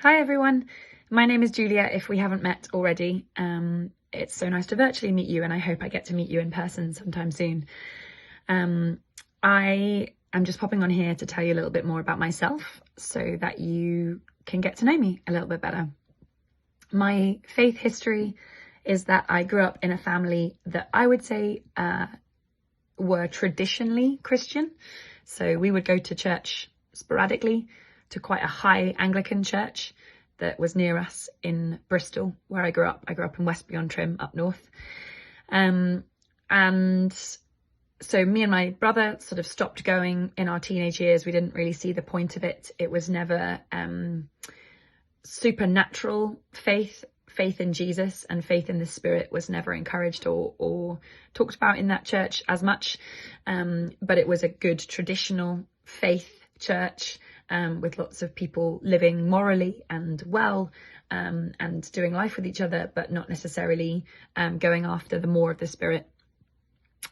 Hi everyone, my name is Julia if we haven't met already. It's so nice to virtually meet you, and I hope I get to meet you in person sometime soon. I am just popping on here to tell you a little bit more about myself so that you can get to know me a little bit better. My faith history is that I grew up in a family that I would say were traditionally Christian. So we would go to church sporadically, to quite a high Anglican church that was near us in Bristol, where I grew up. I grew up in West-beyond-Trim, up north. And so me and my brother sort of stopped going in our teenage years. We didn't really see the point of it. It was never supernatural faith in Jesus, and faith in the Spirit was never encouraged or talked about in that church as much. But it was a good traditional faith church, with lots of people living morally and well, and doing life with each other, but not necessarily going after the more of the Spirit.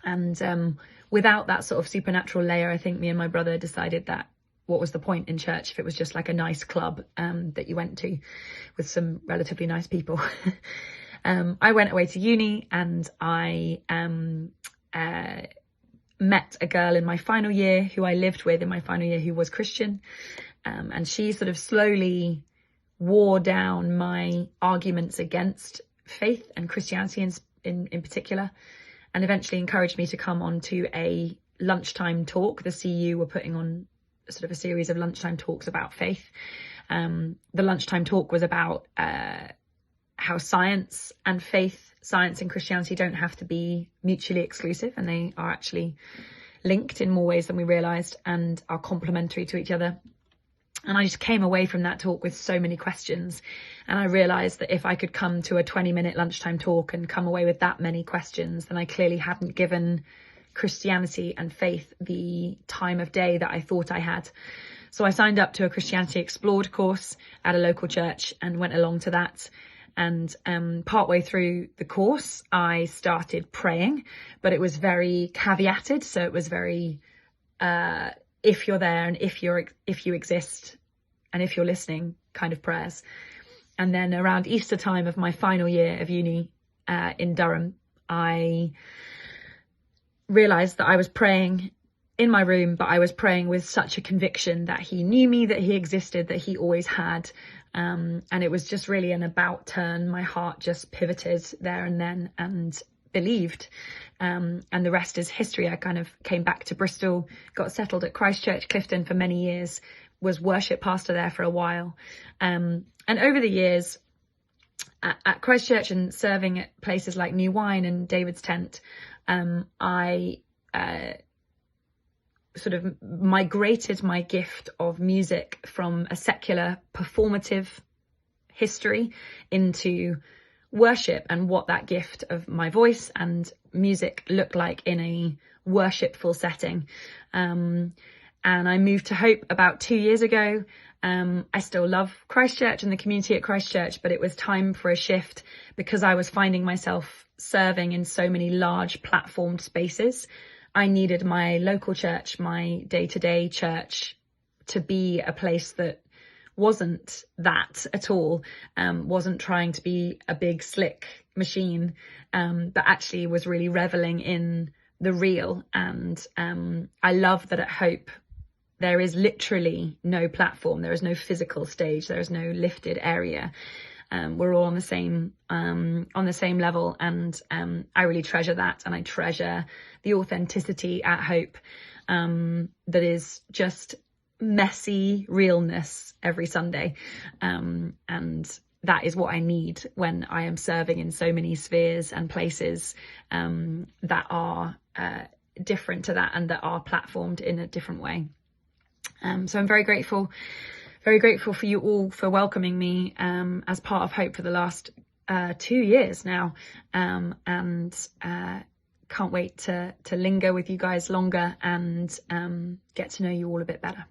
And without that sort of supernatural layer, I think me and my brother decided that what was the point in church if it was just like a nice club that you went to with some relatively nice people. I went away to uni, and I met a girl in my final year who I lived with in my final year who was Christian, and she sort of slowly wore down my arguments against faith and Christianity in particular, and eventually encouraged me to come on to a lunchtime talk. The CU were putting on sort of a series of lunchtime talks about faith. The lunchtime talk was about how science and faith, science and Christianity don't have to be mutually exclusive, and they are actually linked in more ways than we realised and are complementary to each other. And I just came away from that talk with so many questions, and I realised that if I could come to a 20-minute lunchtime talk and come away with that many questions, then I clearly hadn't given Christianity and faith the time of day that I thought I had. So I signed up to a Christianity Explored course at a local church and went along to that. And partway through the course, I started praying, but it was very caveated. So it was very, if you're there and if you exist and if you're listening kind of prayers. And then around Easter time of my final year of uni in Durham, I realised that I was praying in my room, but I was praying with such a conviction that he knew me, that he existed, that he always had. And it was just really an about turn. My heart just pivoted there and then and believed. And the rest is history. I kind of came back to Bristol, got settled at Christ Church Clifton for many years, was worship pastor there for a while. And over the years at Christ Church and serving at places like New Wine and David's Tent, I sort of migrated my gift of music from a secular performative history into worship, and what that gift of my voice and music looked like in a worshipful setting. And I moved to Hope about 2 years ago. I still love Christ Church and the community at Christ Church, but it was time for a shift because I was finding myself serving in so many large platformed spaces. I needed my local church, my day-to-day church, to be a place that wasn't that at all, wasn't trying to be a big slick machine, but actually was really reveling in the real. And I love that at Hope there is literally no platform, there is no physical stage, there is no lifted area. We're all on the same level, and I really treasure that, and I treasure the authenticity at Hope, that is just messy realness every Sunday, and that is what I need when I am serving in so many spheres and places that are different to that and that are platformed in a different way. So I'm very grateful for you all for welcoming me as part of Hope for the last 2 years now, and can't wait to linger with you guys longer and get to know you all a bit better.